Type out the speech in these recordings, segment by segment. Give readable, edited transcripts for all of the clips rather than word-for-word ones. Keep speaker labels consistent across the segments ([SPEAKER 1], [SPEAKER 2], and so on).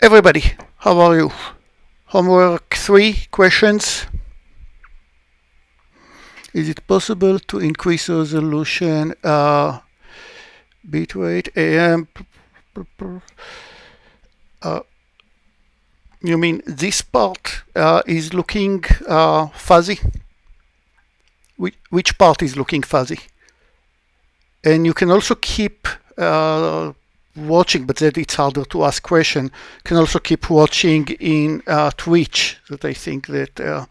[SPEAKER 1] Everybody, how are you? Homework 3 questions. Is it possible to increase resolution bitrate AM? Uh, you mean this part is looking fuzzy? Which part is looking fuzzy? And you can also keep watching, but that it's harder to ask question. You can also keep watching in Twitch, that I think that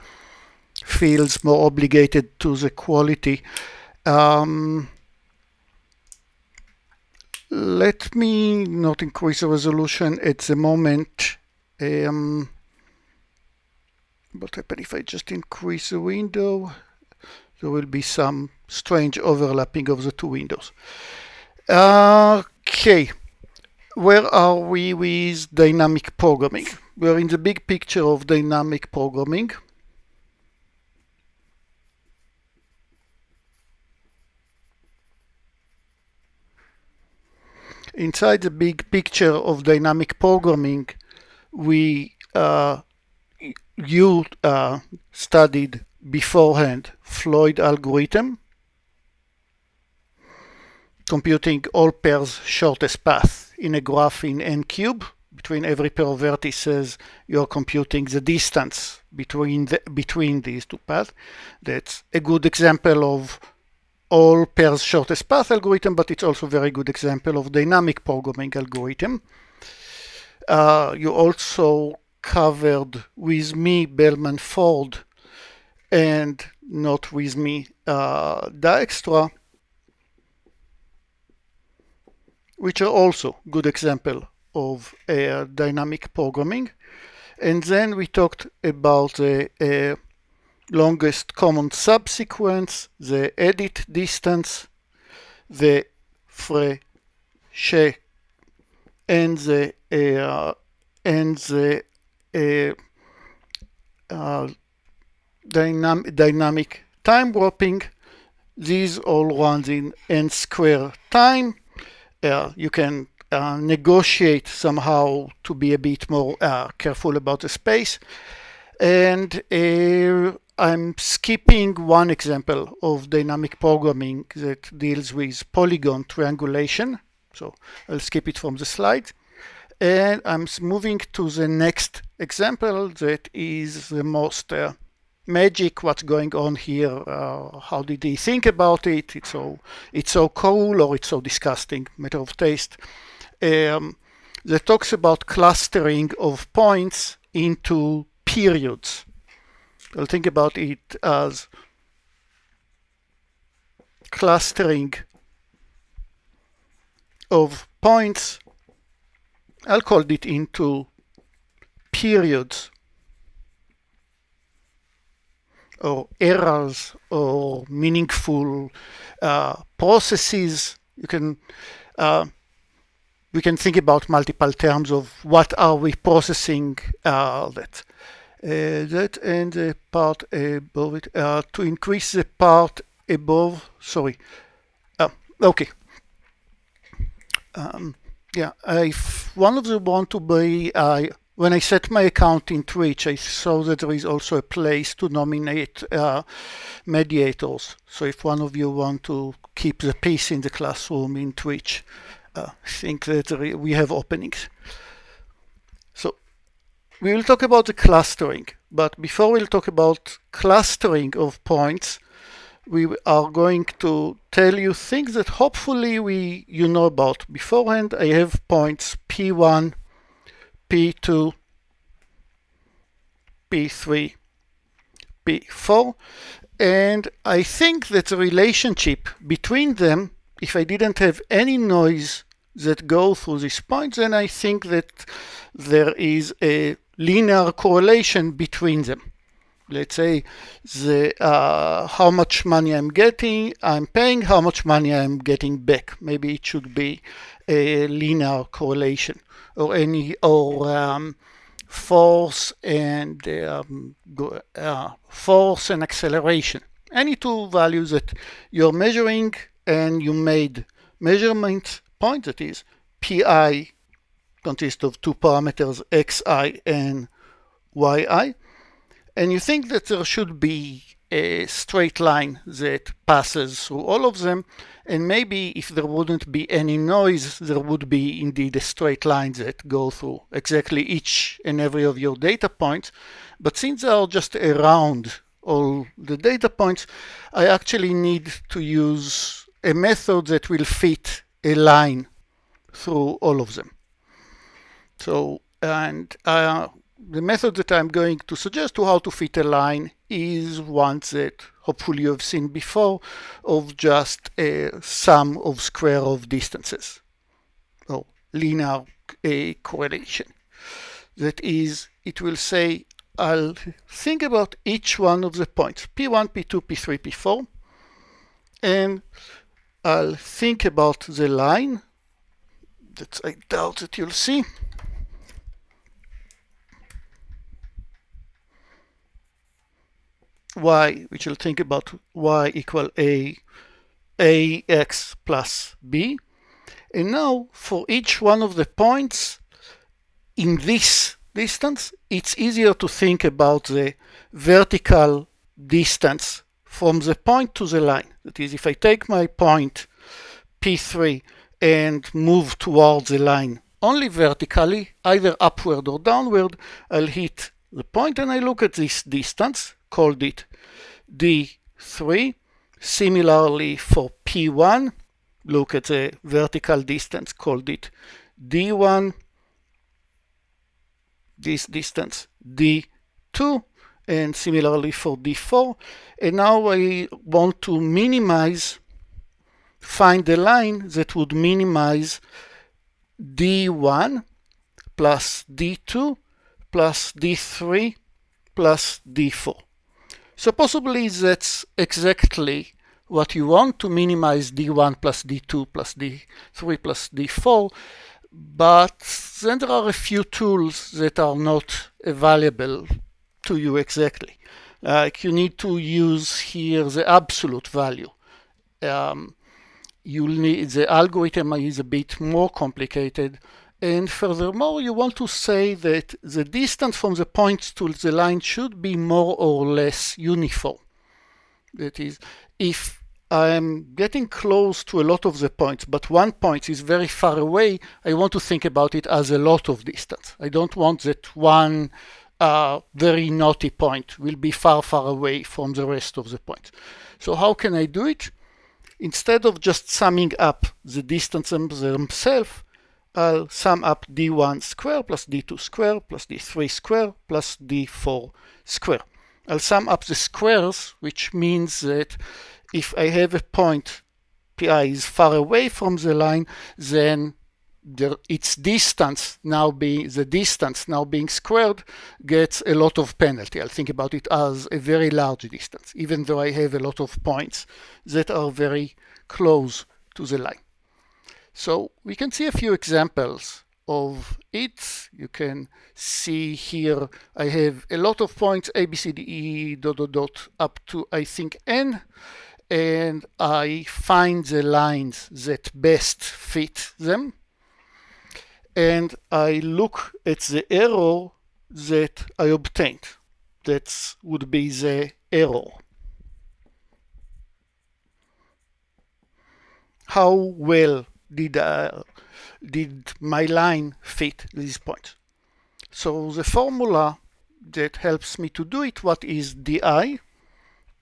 [SPEAKER 1] feels more obligated to the quality. Let me not increase the resolution at the moment. What happens if I just increase the window? There will be some strange overlapping of the two windows. Okay, where are we with dynamic programming? We're in the big picture of dynamic programming. Inside the big picture of dynamic programming, you studied beforehand Floyd algorithm, computing all pairs shortest path in a graph in n cube. Between every pair of vertices, you're computing the distance between these two paths. That's a good example of all pairs shortest path algorithm, but it's also a very good example of dynamic programming algorithm. You also covered with me Bellman-Ford and not with me Dijkstra, which are also good example of dynamic programming. And then we talked about the longest common subsequence, the edit distance, the Frechet, and the dynamic time warping. These all runs in n square time. You can negotiate somehow to be a bit more careful about the space. And I'm skipping one example of dynamic programming that deals with polygon triangulation. So I'll skip it from the slide. And I'm moving to the next example that is the most magic, what's going on here, how did he think about it, it's so cool or it's so disgusting, matter of taste. That talks about clustering of points into periods. I'll think about it as clustering of points. I'll call it into periods or errors or meaningful processes. We can think about multiple terms of what are we processing that and the part above it to increase the part above. Sorry. Okay. Yeah, if one of them want to be, when I set my account in Twitch, I saw that there is also a place to nominate mediators. So if one of you want to keep the peace in the classroom in Twitch, I think that we have openings. So we will talk about the clustering, but before we'll talk about clustering of points, we are going to tell you things that hopefully you know about beforehand. I have points P1, P2, P3, P4, and I think that the relationship between them, if I didn't have any noise that go through these points, then I think that there is a linear correlation between them. Let's say how much money I'm paying, how much money I'm getting back. Maybe it should be a linear correlation, or force and acceleration. Any two values that you're measuring and you made measurement point, that is pi consists of two parameters, xi and yi, and you think that there should be a straight line that passes through all of them, and maybe if there wouldn't be any noise, there would be indeed a straight line that go through exactly each and every of your data points. But since they are just around all the data points, I actually need to use a method that will fit a line through all of them. So, and the method that I'm going to suggest to how to fit a line is one that hopefully you have seen before, of just a sum of square of distances, or linear correlation. That is, it will say, I'll think about each one of the points, P1, P2, P3, P4, and I'll think about the line that I doubt that you'll see. Y, which will think about y equal ax plus b. And now for each one of the points in this distance, it's easier to think about the vertical distance from the point to the line. That is, if I take my point P3 and move towards the line only vertically, either upward or downward, I'll hit the point and I look at this distance, called it D3. Similarly for P1, look at the vertical distance, called it D1. This distance D2, and similarly for D4. And now I want to minimize, find a line that would minimize D1 plus D2 plus D3 plus D4. So possibly that's exactly what you want, to minimize D1 plus D2 plus D3 plus D4, but then there are a few tools that are not available to you exactly. Like you need to use here the absolute value. You'll need, the algorithm is a bit more complicated, and furthermore you want to say that the distance from the points to the line should be more or less uniform. That is, if I'm getting close to a lot of the points, but one point is very far away, I want to think about it as a lot of distance. I don't want that one very naughty point will be far, far away from the rest of the points. So how can I do it? Instead of just summing up the distances themselves, I'll sum up D1 square plus D2 square plus D3 square plus D4 square. I'll sum up the squares, which means that if I have a point Pi is far away from the line, then its distance now being squared gets a lot of penalty. I'll think about it as a very large distance, even though I have a lot of points that are very close to the line. So we can see a few examples of it. You can see here I have a lot of points, A, B, C, D, E, dot, dot, dot, up to I think N, and I find the lines that best fit them, and I look at the error that I obtained. That would be the error. How well did my line fit these points? So the formula that helps me to do it, what is di,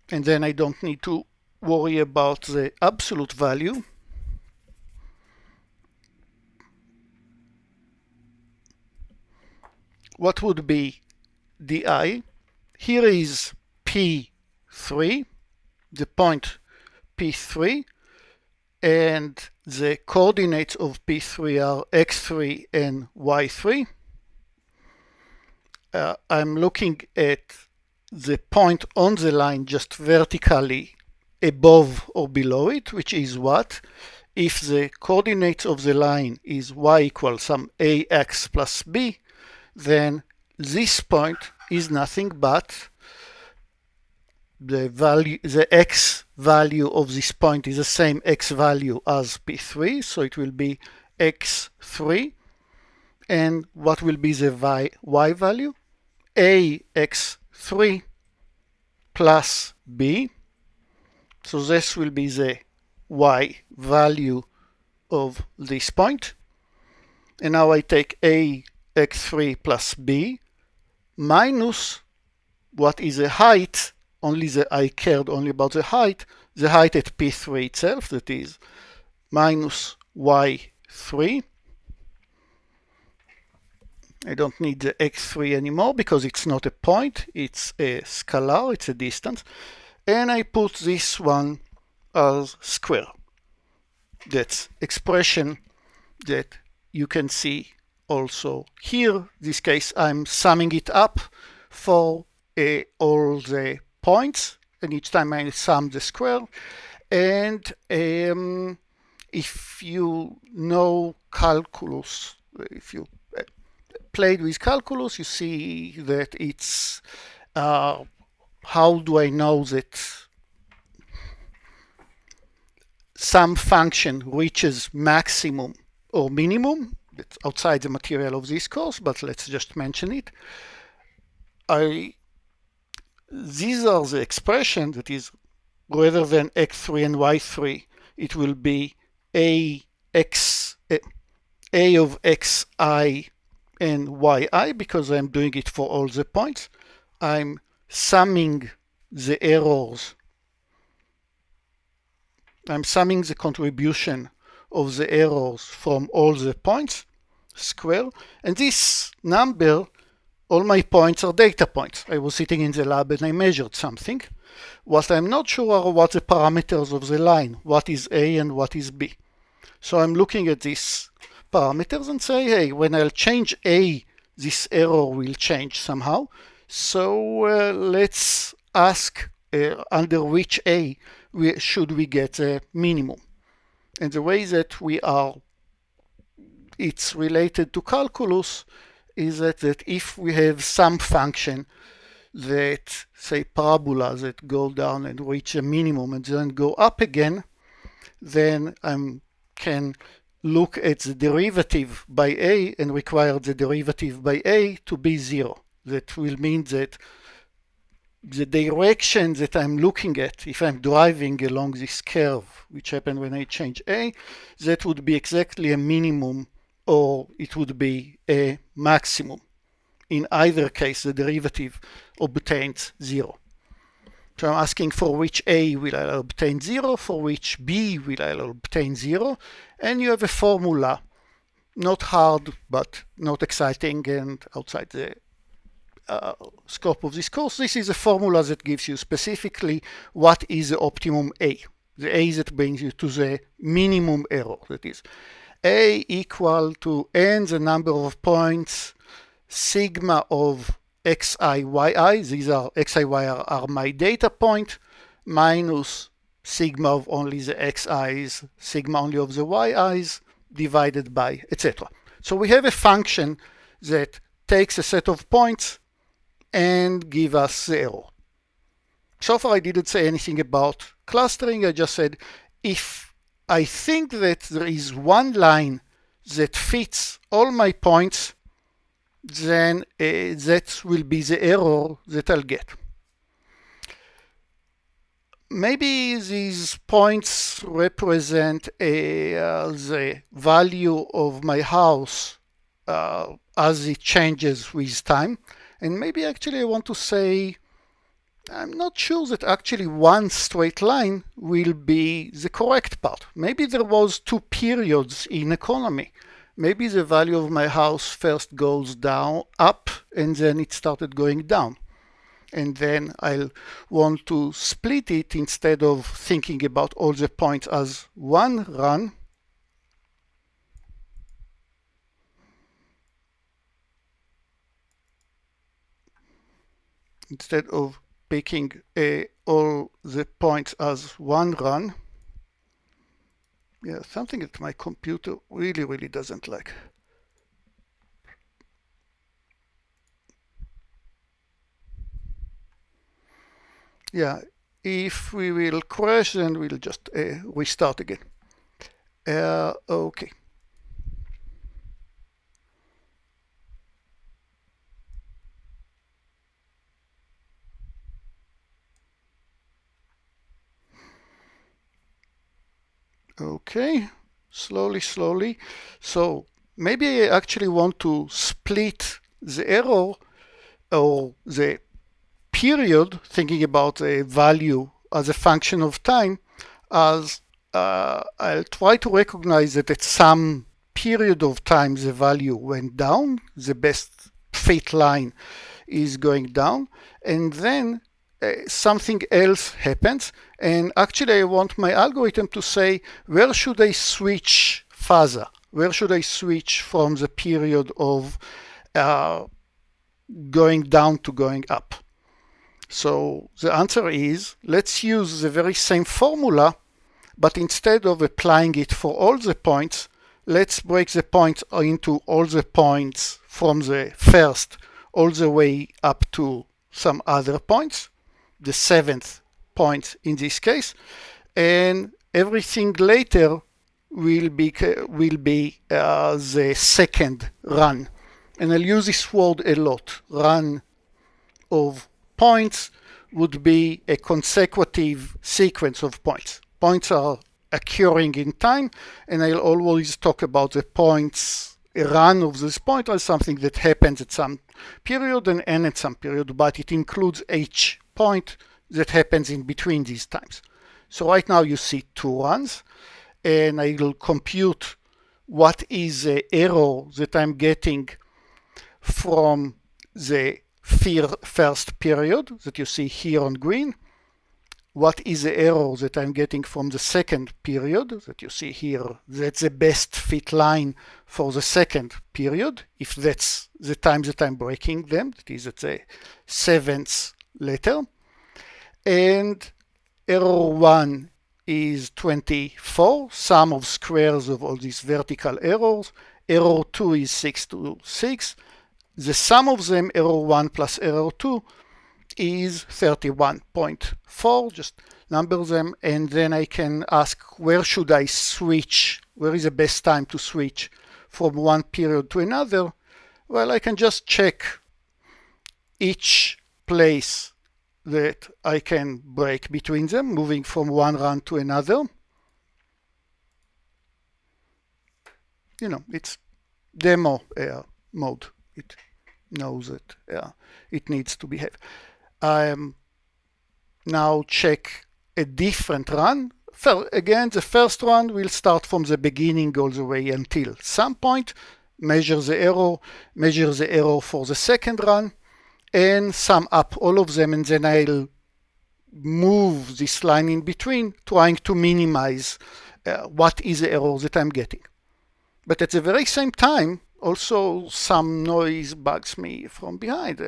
[SPEAKER 1] and then I don't need to worry about the absolute value. What would be di? Here is P3, the point P3, and the coordinates of P3 are x3 and y3. I'm looking at the point on the line just vertically above or below it, which is what? If the coordinates of the line is y equals some ax plus b, then this point is nothing but the x value of this point is the same x value as P3, so it will be x3, And what will be the y value? ax3 plus b. So this will be the y value of this point. And now I take ax3 plus b minus what is the height, I cared only about the height at P3 itself, that is minus y3. I don't need the x3 anymore because it's not a point, it's a scalar, it's a distance. And I put this one as square. That's expression that you can see also here. This case, I'm summing it up for all the points, and each time I sum the square. And if you know calculus, if you played with calculus, you see that it's how do I know that some function reaches maximum or minimum? It's outside the material of this course, but let's just mention it. These are the expression that is, rather than x3 and y3, it will be a of xi and yi, because I'm doing it for all the points. I'm summing the errors. I'm summing the contribution of the errors from all the points, square. And this number, all my points are data points. I was sitting in the lab and I measured something. What I'm not sure are what the parameters of the line, what is A and what is B. So I'm looking at these parameters and say, hey, when I'll change A, this error will change somehow. So let's ask under which A should we get a minimum. And the way that it's related to calculus is that if we have some function that, say, parabola that go down and reach a minimum and then go up again, then I can look at the derivative by A and require the derivative by A to be 0. That will mean that the direction that I'm looking at, if I'm driving along this curve, which happens when I change A, that would be exactly a minimum, or it would be a maximum. In either case, the derivative obtains 0. So I'm asking for which A will I obtain 0, for which B will I obtain 0, and you have a formula, not hard, but not exciting and outside the scope of this course. This is a formula that gives you specifically what is the optimum A, the A that brings you to the minimum error, that is A equal to n the number of points sigma of xi, yi, these are xi, yi are my data point, minus sigma of only the xi's, sigma only of the yi's, divided by, etc. So we have a function that takes a set of points and give us the error. So far I didn't say anything about clustering. I just said if I think that there is one line that fits all my points, then that will be the error that I'll get. Maybe these points represent the value of my house as it changes with time. And maybe actually I want to say, I'm not sure that actually one straight line will be the correct part. Maybe there was 2 periods in economy. Maybe the value of my house first goes down, up, and then it started going down. And then I'll want to split it instead of thinking about all the points as one run. Instead of picking all the points as one run. Yeah, something that my computer really doesn't like. Yeah, if we will crash, then we'll just restart again. Okay. Okay, slowly. So maybe I actually want to split the error or the period, thinking about a value as a function of time, as I'll try to recognize that at some period of time the value went down, the best fit line is going down, and then something else happens, and actually I want my algorithm to say where should I switch further, where should I switch from the period of going down to going up. So the answer is, let's use the very same formula, but instead of applying it for all the points, let's break the points into all the points from the first all the way up to some other points, the seventh point in this case, and everything later will be the second run. And I'll use this word a lot. Run of points would be a consecutive sequence of points. Points are occurring in time, and I'll always talk about the points, a run of this point as something that happens at some period and end at some period, but it includes each point that happens in between these times. So right now you see two runs, and I will compute what is the error that I'm getting from the first period that you see here on green. What is the error that I'm getting from the second period that you see here? That's the best fit line for the second period, if that's the time that I'm breaking them, that is at the seventh letter. And error 1 is 24, sum of squares of all these vertical errors. Error 2 is 6 to 6. The sum of them, error 1 plus error 2, is 31.4. Just number them, and then I can ask where should I switch? Where is the best time to switch from one period to another? Well, I can just check each place that I can break between them, moving from one run to another. You know, it's demo mode. It knows that it needs to behave. Now check a different run. Again, the first run will start from the beginning all the way until some point, measure the error for the second run, and sum up all of them, and then I'll move this line in between, trying to minimize what is the error that I'm getting. But at the very same time, also some noise bugs me from behind.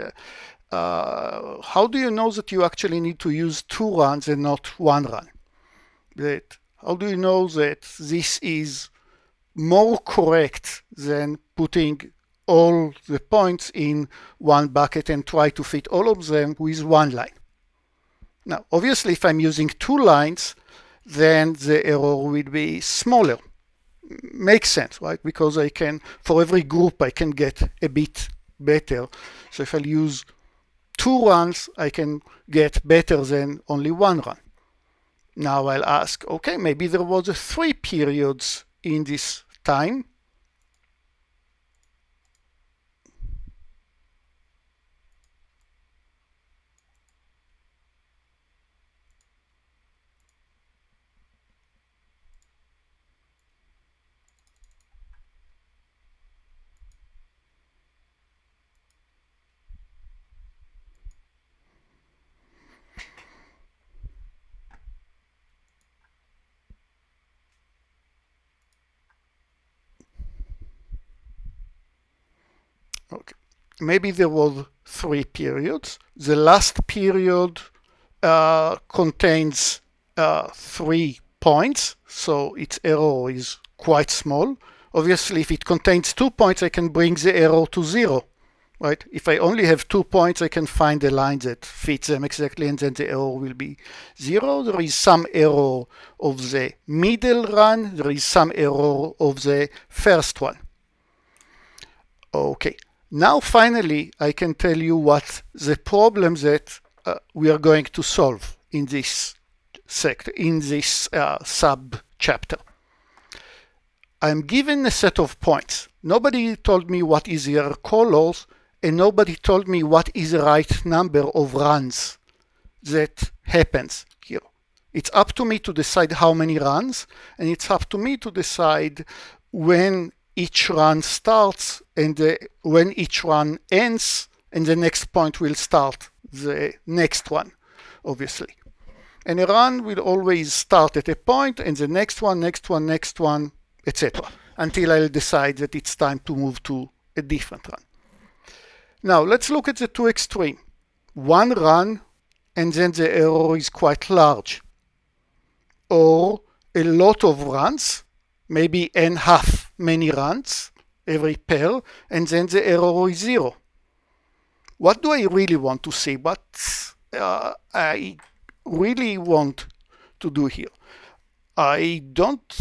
[SPEAKER 1] How do you know that you actually need to use two runs and not one run? How do you know that this is more correct than putting all the points in one bucket and try to fit all of them with one line? Now, obviously, if I'm using two lines, then the error will be smaller. Makes sense, right? Because I can, for every group, I can get a bit better. So if I use two runs, I can get better than only one run. Now I'll ask, okay, maybe there was 3 periods in this time. Okay, maybe there was 3 periods. The last period contains 3 points, so its error is quite small. Obviously, if it contains 2 points, I can bring the error to 0. Right? If I only have 2 points, I can find a line that fits them exactly, and then the error will be 0. There is some error of the middle run. There is some error of the first one. Okay, now finally I can tell you what the problem that we are going to solve in this sector, in this sub chapter. I'm given a set of points. Nobody told me what is their colors, and nobody told me what is the right number of runs that happens here. It's up to me to decide how many runs, and it's up to me to decide when each run starts and when each run ends, and the next point will start the next one, obviously. And a run will always start at a point, and the next one, etc., until I'll decide that it's time to move to a different run. Now, let's look at the two extremes. One run, and then the error is quite large. Or a lot of runs, maybe n half many runs, every pair, and then the error is 0. What do I really want to see? What I really want to do here? I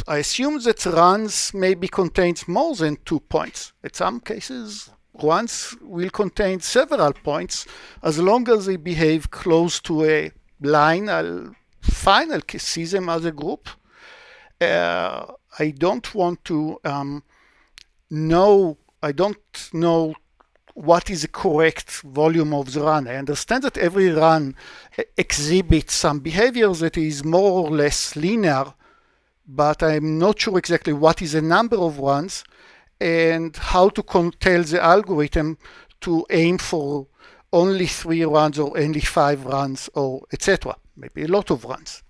[SPEAKER 1] assume that runs maybe contains more than 2 points. In some cases, runs will contain several points. As long as they behave close to a line, I'll see them as a group. I don't want to I don't know what is the correct volume of the run. I understand that every run exhibits some behavior that is more or less linear, but I'm not sure exactly what is the number of runs and how to tell the algorithm to aim for only 3 runs or only 5 runs or etc. Maybe a lot of runs.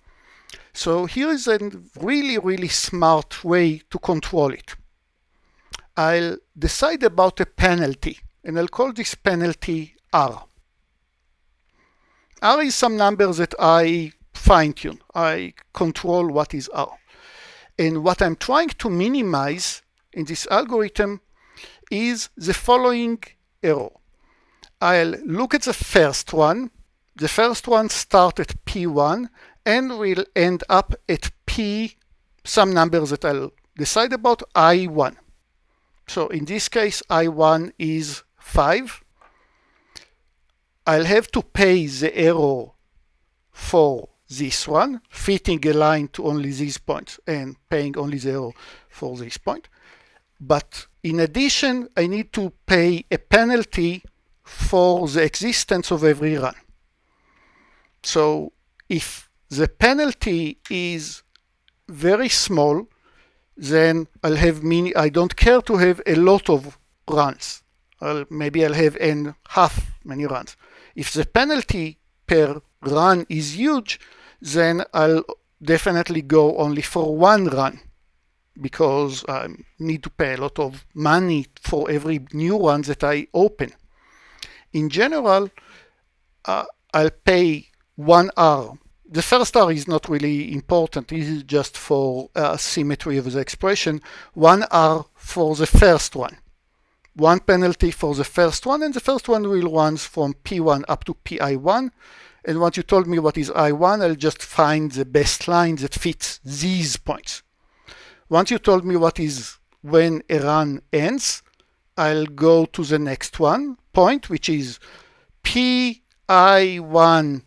[SPEAKER 1] So here is a really, really smart way to control it. I'll decide about a penalty, and I'll call this penalty R. R is some number that I fine-tune. I control what is R. And what I'm trying to minimize in this algorithm is the following error. I'll look at the first one. The first one starts at P1 and will end up at P, some numbers that I'll decide about, I1. So in this case, I1 is 5. I'll have to pay the error for this one, fitting a line to only these points and paying only the error for this point. But in addition, I need to pay a penalty for the existence of every run. So if the penalty is very small, then I'll have I don't care to have a lot of runs. Maybe I'll have n half many runs. If the penalty per run is huge, then I'll definitely go only for 1 run, because I need to pay a lot of money for every new one that I open. In general, I'll pay 1 R. The first R is not really important. This is just for symmetry of the expression. 1 R for the first one. 1 penalty for the first one, and the first one will run from P1 up to PI1. And once you told me what is I1, I'll just find the best line that fits these points. Once you told me what is when a run ends, I'll go to the next point, which is PI1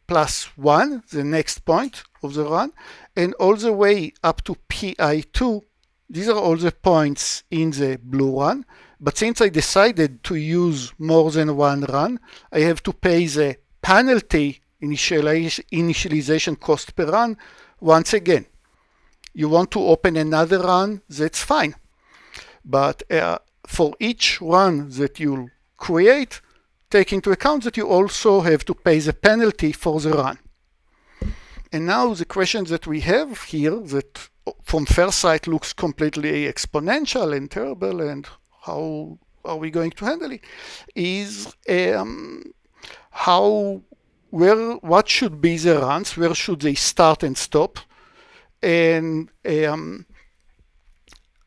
[SPEAKER 1] plus 1, the next point of the run, and all the way up to PI2. These are all the points in the blue run. But since I decided to use more than 1 run, I have to pay the penalty initialization cost per run once again. You want to open another run, that's fine. But for each run that you'll create, take into account that you also have to pay the penalty for the run. And now the question that we have here, that from first sight looks completely exponential and terrible, and how are we going to handle it, is what should be the runs, where should they start and stop, and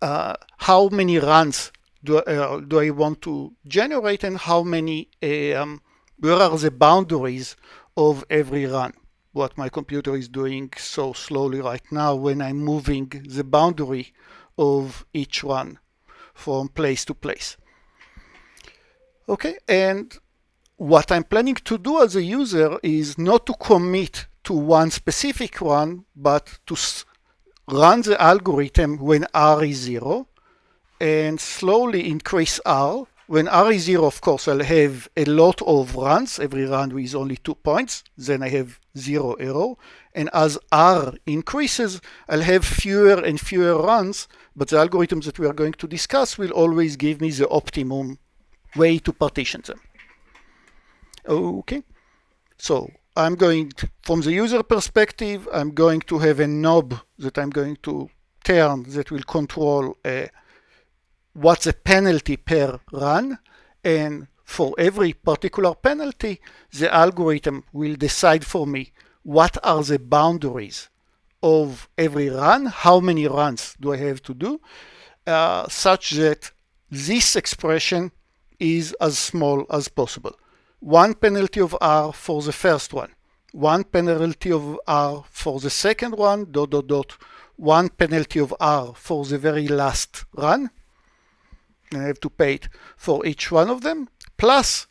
[SPEAKER 1] how many runs do I want to generate, and how many, where are the boundaries of every run. What my computer is doing so slowly right now when I'm moving the boundary of each run from place to place. Okay, and what I'm planning to do as a user is not to commit to one specific run, but to run the algorithm when R is 0 and slowly increase R. When R is 0, of course, I'll have a lot of runs. Every run is only 2 points. Then I have 0 error. And as R increases, I'll have fewer and fewer runs, but the algorithms that we are going to discuss will always give me the optimum way to partition them. Okay, so I'm going to, from the user perspective, I'm going to have a knob that I'm going to turn that will control what's the penalty per run, and for every particular penalty, the algorithm will decide for me what are the boundaries of every run, how many runs do I have to do, such that this expression is as small as possible. One penalty of R for the first one, one penalty of R for the second one, ... one penalty of R for the very last run, and I have to pay it for each one of them, plus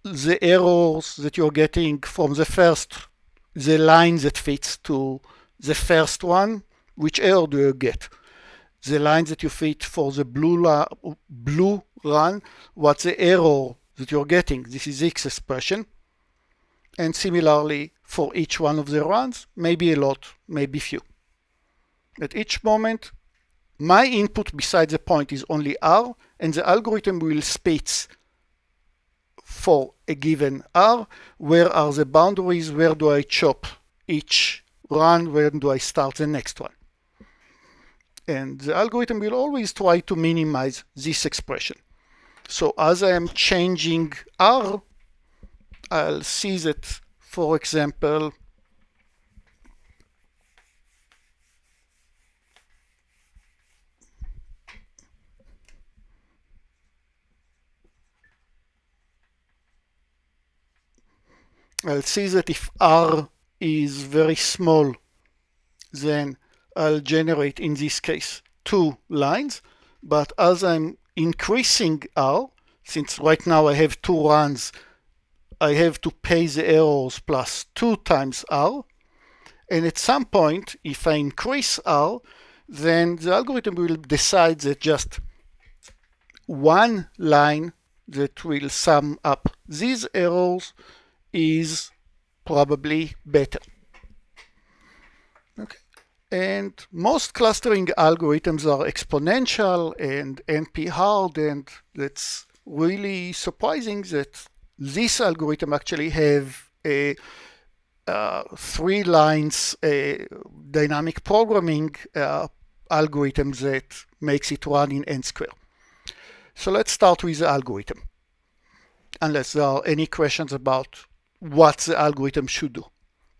[SPEAKER 1] the errors that you're getting from the line that fits to the first one. Which error do you get? The line that you fit for the blue run, what's the error that you're getting? This is X expression. And similarly, for each one of the runs, maybe a lot, maybe few. At each moment, my input beside the point is only R, and the algorithm will spit for a given R, where are the boundaries, where do I chop each run, where do I start the next one. And the algorithm will always try to minimize this expression. So as I am changing R, I'll see that, for example, I'll see that if R is very small, then I'll generate, in this case, 2 lines. But as I'm increasing R, since right now I have 2 runs, I have to pay the errors plus 2 times R. And at some point, if I increase R, then the algorithm will decide that just one line that will sum up these errors is probably better. Okay. And most clustering algorithms are exponential and NP hard, and that's really surprising that this algorithm actually have a 3 lines dynamic programming algorithm that makes it run in n square. So let's start with the algorithm, unless there are any questions about what the algorithm should do.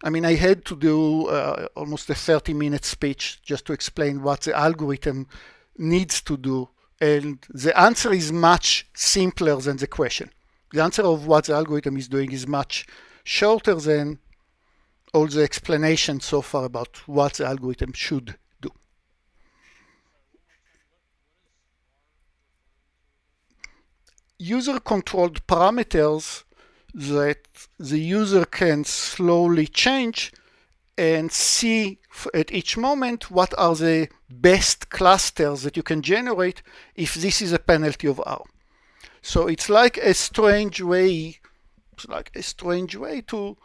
[SPEAKER 1] I mean, I had to do almost a 30-minute speech just to explain what the algorithm needs to do, and the answer is much simpler than the question. The answer of what the algorithm is doing is much shorter than all the explanation so far about what the algorithm should do. User-controlled parameters that the user can slowly change and see at each moment what are the best clusters that you can generate if this is a penalty of R. So it's like a strange way to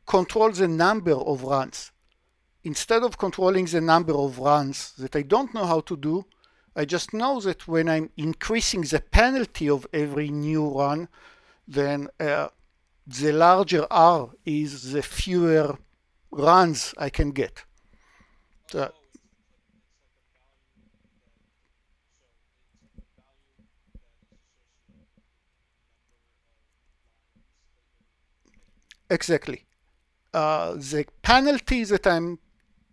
[SPEAKER 1] control the number of runs. Instead of controlling the number of runs that I don't know how to do, I just know that when I'm increasing the penalty of every new run, then the larger R is, the fewer runs I can get. So, exactly. The penalties that I'm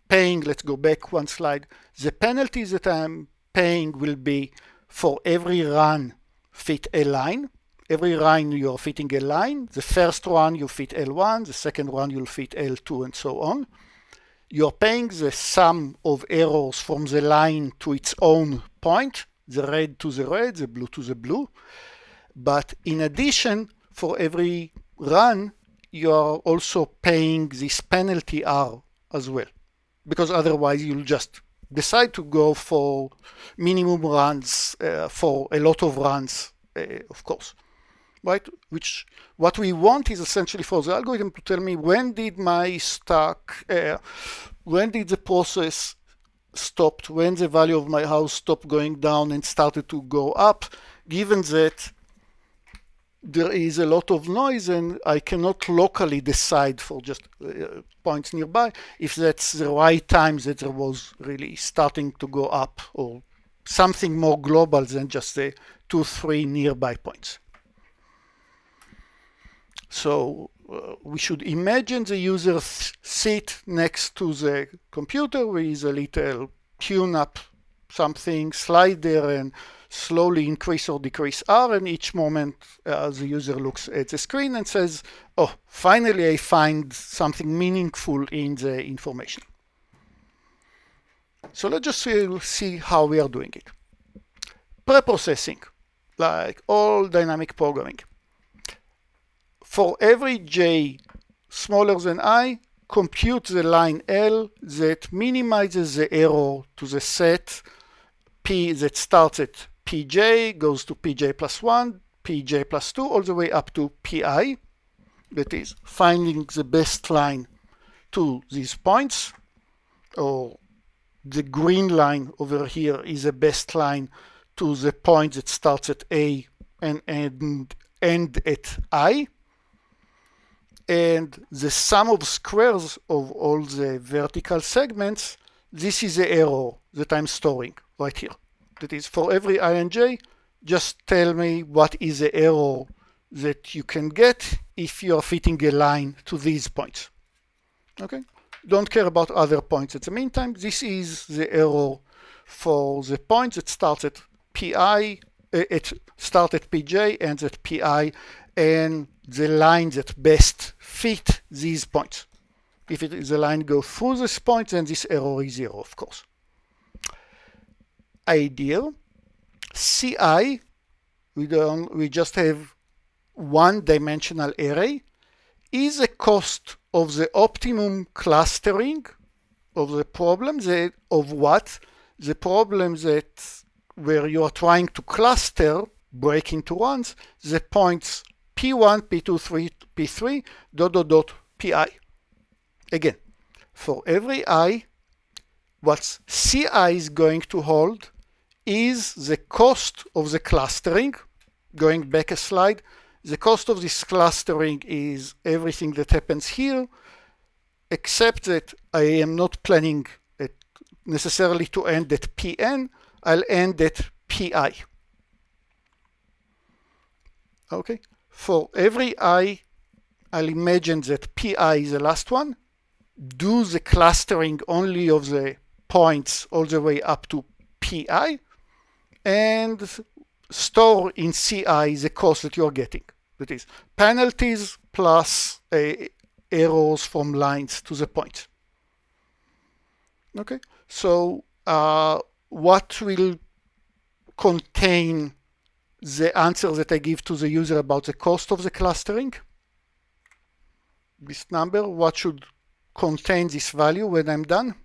[SPEAKER 1] paying, let's go back one slide. The penalties that I'm paying will be for every run fit a line. Every run you're fitting a line. The first one you fit L1, the second one you'll fit L2, and so on. You're paying the sum of errors from the line to its own point, the red to the red, the blue to the blue. But in addition, for every run, you're also paying this penalty R as well, because otherwise you'll just decide to go for minimum runs for a lot of runs, of course, right? Which what we want is essentially for the algorithm to tell me when did my stack, when did the process stopped, when the value of my house stopped going down and started to go up, given that there is a lot of noise and I cannot locally decide for just points nearby if that's the right time that there was really starting to go up, or something more global than just the 2-3 nearby points. So we should imagine the user sit next to the computer with a little tune up something, slide there and slowly increase or decrease R, and each moment the user looks at the screen and says, oh, finally I find something meaningful in the information. So let's just see how we are doing it. Preprocessing, like all dynamic programming. For every j smaller than I, compute the line L that minimizes the error to the set P that starts at Pj, goes to Pj plus 1, Pj plus 2, all the way up to Pi. That is finding the best line to these points, or the green line over here is the best line to the point that starts at A and end at I. And the sum of squares of all the vertical segments, this is the error that I'm storing right here. That is, for every I and j, just tell me what is the error that you can get if you are fitting a line to these points. Okay? Don't care about other points at the meantime. This is the error for the point that starts at pi, start at pj, ends at pi, and the line that best fit these points. If it is a line go through this point, then this error is 0, of course. Ideal. Ci, we just have one-dimensional array, is a cost of the optimum clustering of the problem. Of what? The problem that where you are trying to cluster, break into ones, the points P1, P2, P3, dot, dot, dot, Pi. Again, for every I, what Ci is going to hold is the cost of the clustering. Going back a slide, the cost of this clustering is everything that happens here, except that I am not planning it necessarily to end at Pn, I'll end at Pi. Okay, for every I, I'll imagine that Pi is the last one, do the clustering only of the points all the way up to Pi, and store in Ci the cost that you're getting. That is penalties plus errors from lines to the point. Okay, so what will contain the answer that I give to the user about the cost of the clustering? This number, what should contain this value when I'm done?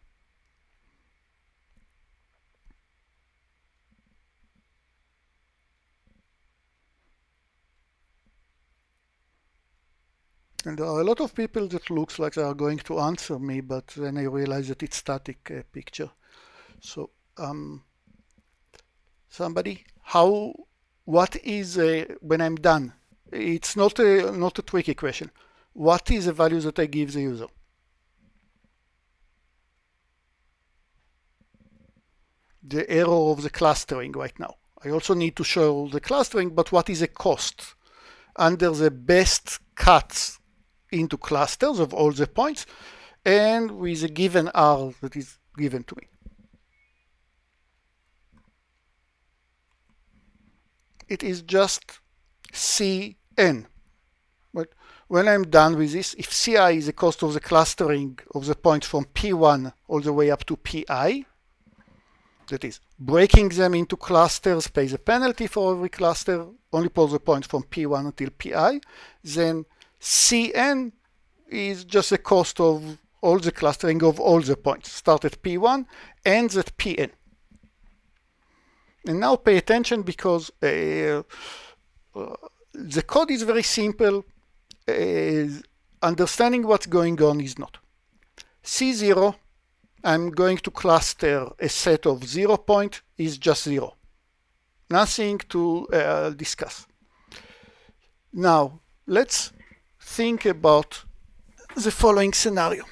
[SPEAKER 1] And there are a lot of people that looks like they are going to answer me, but then I realize that it's static picture. So somebody, what is when I'm done? It's not a tricky question. What is the value that I give the user? The error of the clustering right now. I also need to show the clustering, but what is the cost under the best cuts into clusters of all the points, and with a given R that is given to me. It is just Cn. But when I'm done with this, if Ci is the cost of the clustering of the points from P1 all the way up to Pi, that is, breaking them into clusters pays a penalty for every cluster, only pulls the points from P1 until Pi, then Cn is just the cost of all the clustering of all the points. Start at P1, ends at Pn. And now pay attention because the code is very simple. Understanding what's going on is not. C0, I'm going to cluster a set of 0 point, is just 0. Nothing to discuss. Now, let's think about the following scenario.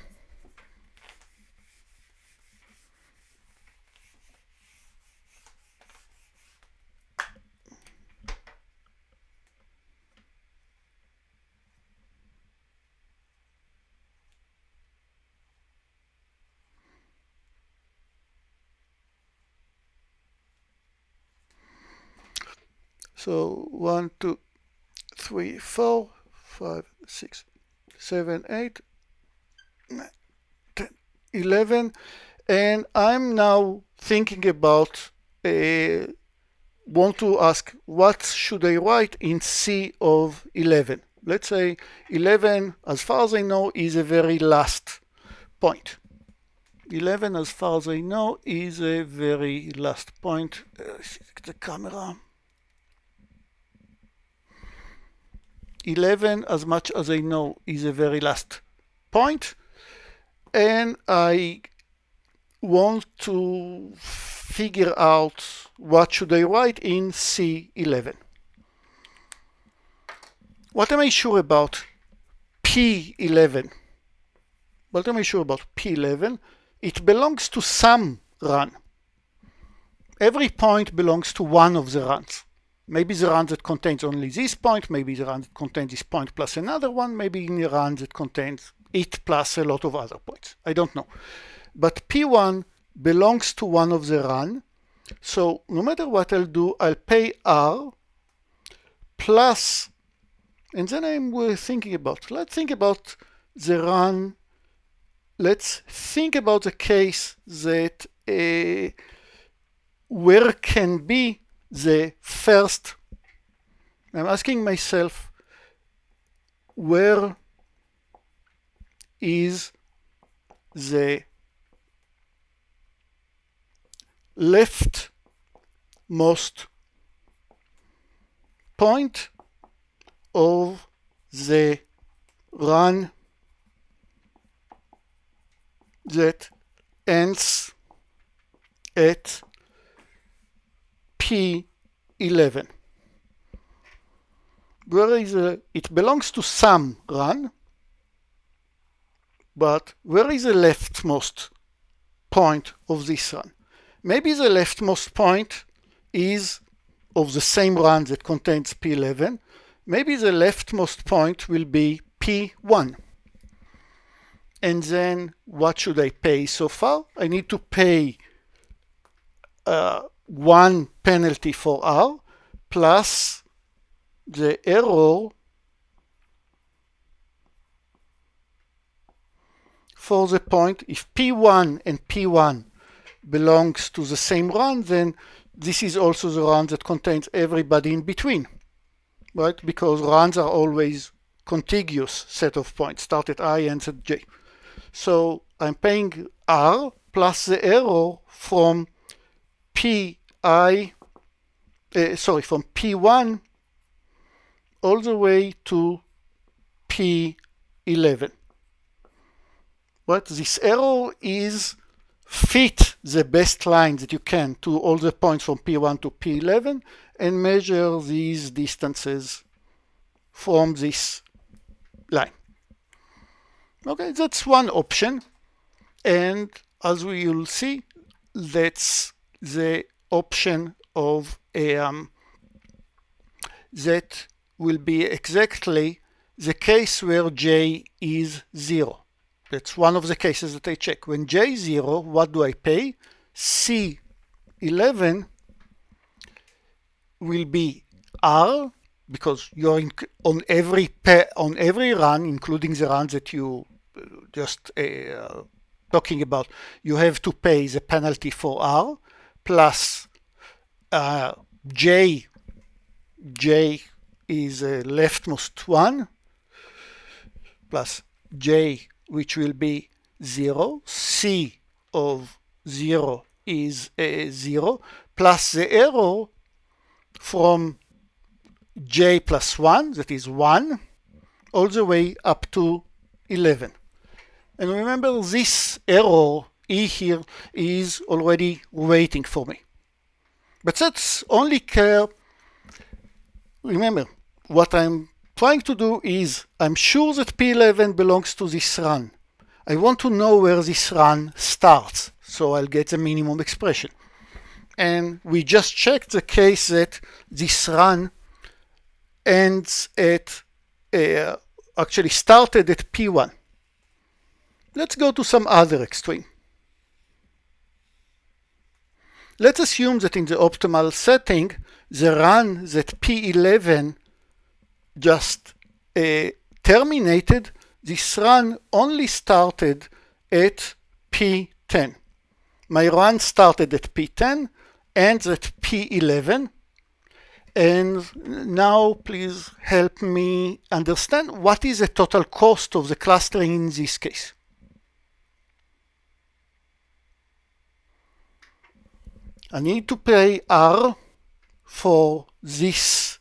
[SPEAKER 1] So 1, 2, 3, 4, 5, 6, 7, 8, 9, 10, 11, and I'm now thinking about want to ask what should I write in C of 11. Let's say 11, as far as I know, is a very last point. 11, as far as I know, is a very last point. The camera. 11, as much as I know, is a very last point, and I want to figure out what should I write in C11. What am I sure about P11? What am I sure about P11? It belongs to some run. Every point belongs to one of the runs. Maybe the run that contains only this point, maybe the run that contains this point plus another one, maybe in a run that contains it plus a lot of other points. I don't know. But P1 belongs to one of the run. So no matter what I'll do, I'll pay R plus, and then I'm thinking about, let's think about the run. Let's think about the case that where can be the first. I'm asking myself, where is the leftmost point of the run that ends at P11? Where is it belongs to some run, but where is the leftmost point of this run? Maybe the leftmost point is of the same run that contains P11. Maybe the leftmost point will be P1. And then what should I pay so far? I need to pay one penalty for R plus the error for the point. If P1 and P1 belongs to the same run, then this is also the run that contains everybody in between, right? Because runs are always contiguous set of points, start at I, ends at J. So I'm paying R plus the error from from P1 all the way to P11. But this error is fit the best line that you can to all the points from P1 to P11 and measure these distances from this line. Okay, that's one option. And as we will see, that's the option of that will be exactly the case where J is 0. That's one of the cases that I check. When J is 0, what do I pay? C11 will be R, because you're on every run, including the runs that you just talking about, you have to pay the penalty for R plus J is a leftmost one plus J, which will be 0, c of 0 is 0, plus the error from j plus 1, that is 1, all the way up to 11. And remember, this error e here is already waiting for me. But that's only care. Remember, what I'm trying to do is, I'm sure that P11 belongs to this run. I want to know where this run starts, so I'll get the minimum expression. And we just checked the case that this run ends at, actually started at P1. Let's go to some other extreme. Let's assume that in the optimal setting, the run that P11 just terminated, this run only started at P10. My run started at P10, ends at P11. And now please help me understand what is the total cost of the clustering in this case. I need to pay R for this,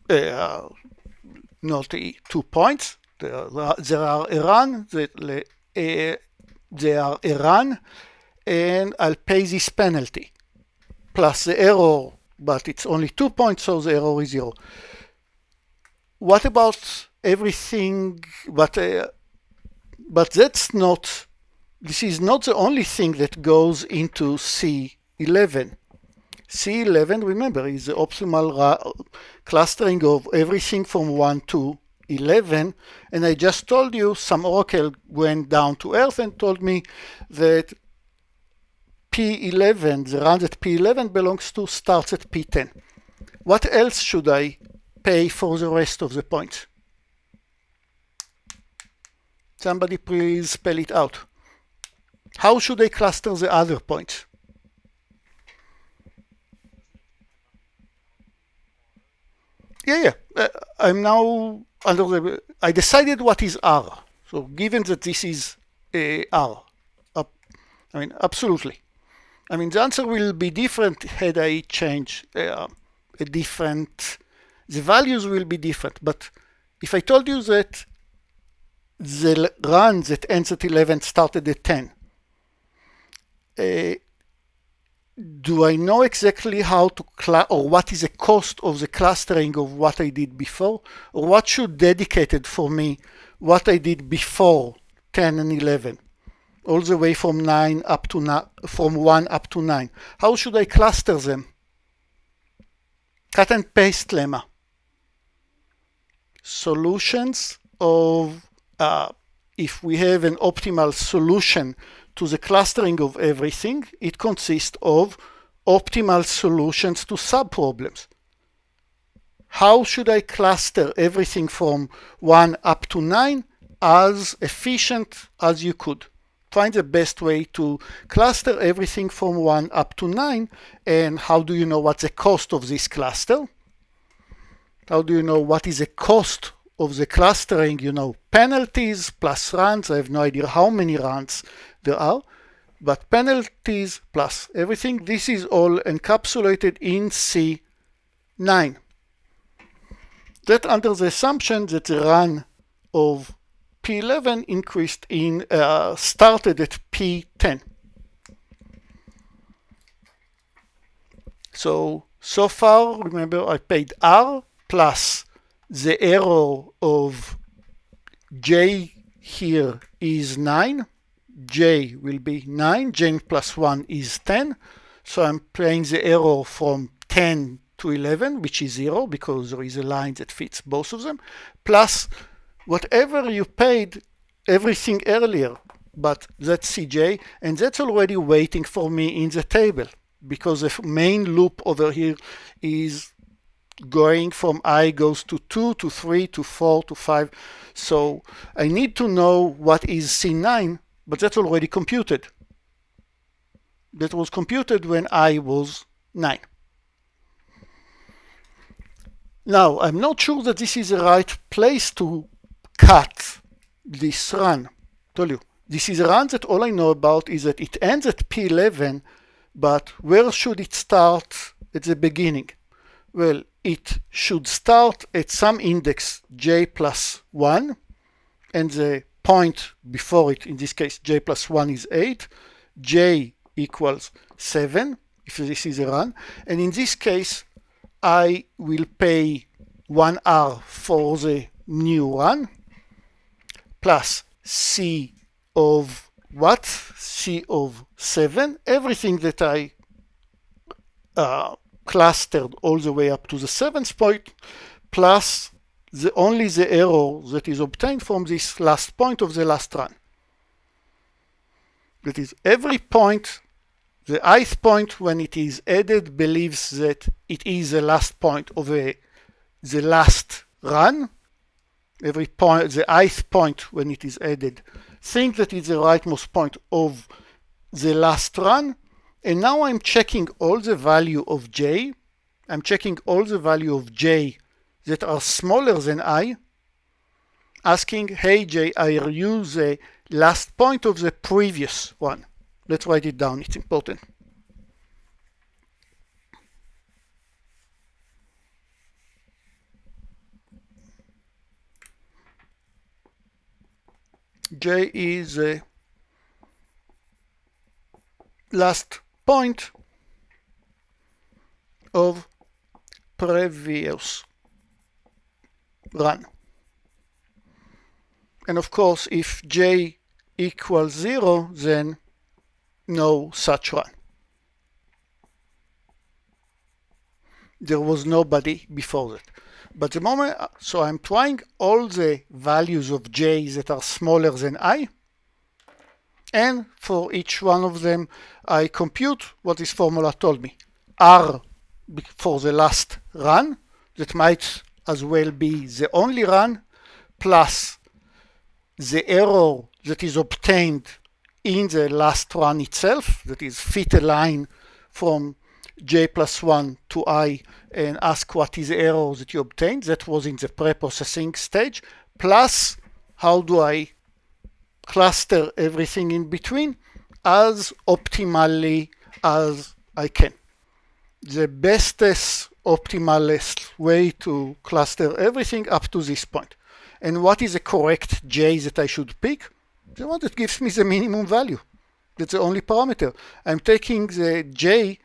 [SPEAKER 1] not 2 points. There are a run, they are a run, and I'll pay this penalty plus the error, but it's only 2 points, so the error is 0. What about everything? But that's not. This is not the only thing that goes into C11. C11, remember, is the optimal clustering of everything from 1 to 11, and I just told you some oracle went down to earth and told me that P11, the run that P11 belongs to, starts at P10. What else should I pay for the rest of the points? Somebody please spell it out. How should I cluster the other points? I'm now under the. I decided what is R. So given that this is R, I mean, absolutely. I mean, the answer will be different had I changed a different. The values will be different. But if I told you that the run that ends at 11 started at 10, do I know exactly how to or what is the cost of the clustering of what I did before, or what should dedicated for me what I did before 10 and 11, all the way from 9 up to from 1 up to 9? How should I cluster them? Cut and paste lemma. Solutions of if we have an optimal solution to the clustering of everything, it consists of optimal solutions to subproblems. How should I cluster everything from 1 up to 9 as efficient as you could? Find the best way to cluster everything from 1 up to 9, and how do you know what's the cost of this cluster? How do you know what is the cost of the clustering? You know, penalties plus runs. I have no idea how many runs there are, but penalties plus everything, this is all encapsulated in C9. That under the assumption that the run of P11 increased in started at P10. So far, remember, I paid R plus the error of J here is 9. J will be 9. J plus 1 is 10. So I'm playing the error from 10 to 11, which is 0, because there is a line that fits both of them, plus whatever you paid everything earlier, but that's CJ, and that's already waiting for me in the table, because the main loop over here is going from I goes to 2 to 3 to 4 to 5. So I need to know what is C9, but that's already computed. That was computed when I was 9. Now, I'm not sure that this is the right place to cut this run. I told you, this is a run that all I know about is that it ends at P11, but where should it start at the beginning? Well, it should start at some index j plus 1, and the point before it, in this case j plus 1 is 8, j equals 7, if this is a run, and in this case I will pay 1R for the new run, plus C of what? C of 7, everything that I clustered all the way up to the 7th point, plus only the error that is obtained from this last point of the last run. That is, every point, the ith point when it is added believes that it is the last point of the last run. Every point, the ith point when it is added, think that it's the rightmost point of the last run. And now I'm checking all the value of j. I'm checking all the value of j that are smaller than I, asking, hey j, are you the last point of the previous one? Let's write it down, it's important. J is the last point of previous run. And of course, if j equals 0, then no such run. There was nobody before that. But the moment, so I'm trying all the values of j that are smaller than I, and for each one of them I compute what this formula told me. R for the last run, that might as well be the only run, plus the error that is obtained in the last run itself, that is fit a line from j plus 1 to I and ask what is the error that you obtained. That was in the pre-processing stage, plus how do I cluster everything in between as optimally as I can. The bestest, optimalist way to cluster everything up to this point. And what is the correct j that I should pick? The one that gives me the minimum value. That's the only parameter. I'm taking the j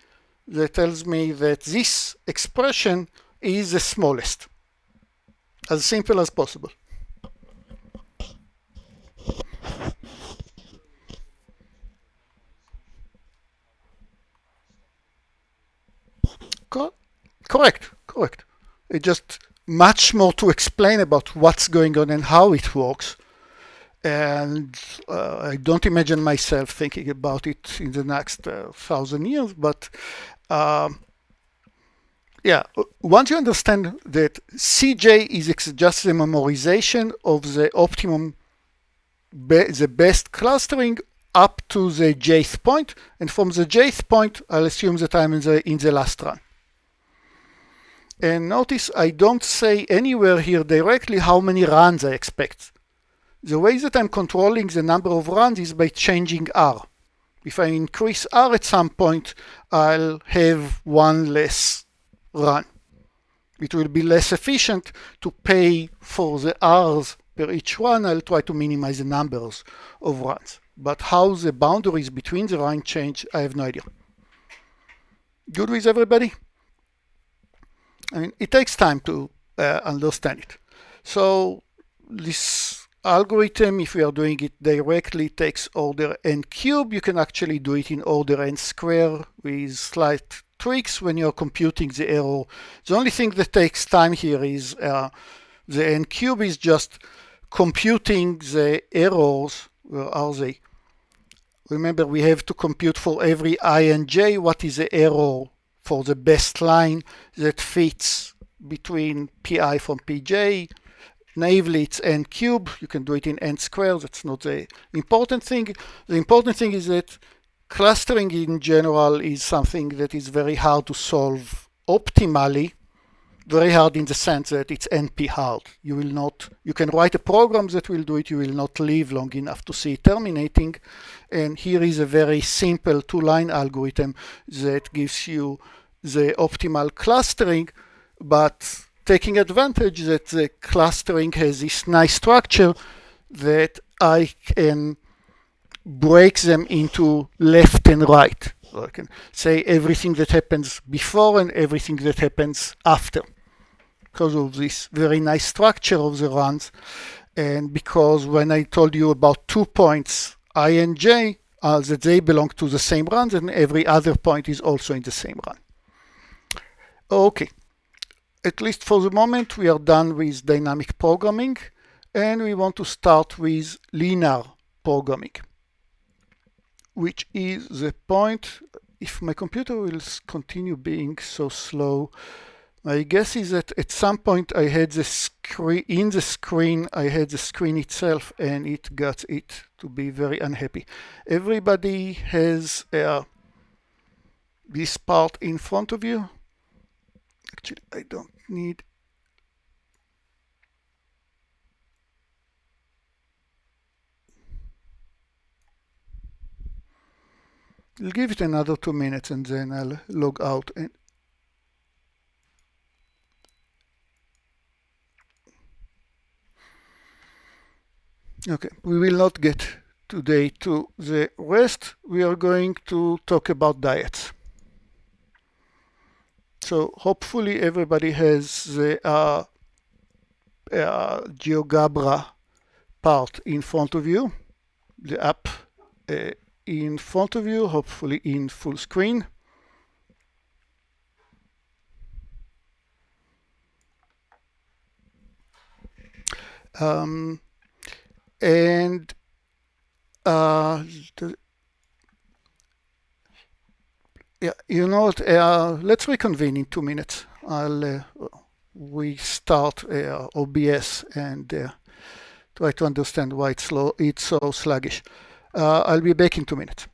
[SPEAKER 1] that tells me that this expression is the smallest. As simple as possible. Correct. It's just much more to explain about what's going on and how it works. And I don't imagine myself thinking about it in the next 1,000 years, but yeah, once you understand that Cj is just the memorization of the optimum, the best clustering up to the jth point, and from the jth point, I'll assume that I'm in the last run. And notice I don't say anywhere here directly how many runs I expect. The way that I'm controlling the number of runs is by changing R. If I increase R at some point, I'll have one less run. It will be less efficient to pay for the R's per each run. I'll try to minimize the numbers of runs. But how the boundaries between the run change, I have no idea. Good with everybody? I mean, it takes time to understand it. So this algorithm, if we are doing it directly, takes order n cube. You can actually do it in order n square with slight tricks when you're computing the error. The only thing that takes time here is the n cube is just computing the errors. Where are they? Remember, we have to compute for every I and j what is the error for the best line that fits between pi from pj. Naively, it's n cube. You can do it in n square. That's not the important thing. The important thing is that clustering in general is something that is very hard to solve optimally, very hard in the sense that it's NP hard. You can write a program that will do it. You will not live long enough to see it terminating. And here is a very simple 2-line algorithm that gives you the optimal clustering, but taking advantage that the clustering has this nice structure that I can break them into left and right. So I can say everything that happens before and everything that happens after, because of this very nice structure of the runs. And because when I told you about 2 points, I and j, that they belong to the same runs, and every other point is also in the same run. Okay, at least for the moment, we are done with dynamic programming, and we want to start with linear programming, which is the point. If my computer will continue being so slow, my guess is that at some point I had the screen, in the screen, I had the screen itself, and it got it to be very unhappy. Everybody has this part in front of you. Actually, I don't need. I'll give it another 2 minutes and then I'll log out. And okay, we will not get today to the rest. We are going to talk about diets. So hopefully everybody has the GeoGebra part in front of you, the app in front of you, hopefully in full screen. And yeah, you know what? Let's reconvene in 2 minutes. I'll restart OBS and try to understand why it's slow. It's so sluggish. I'll be back in 2 minutes.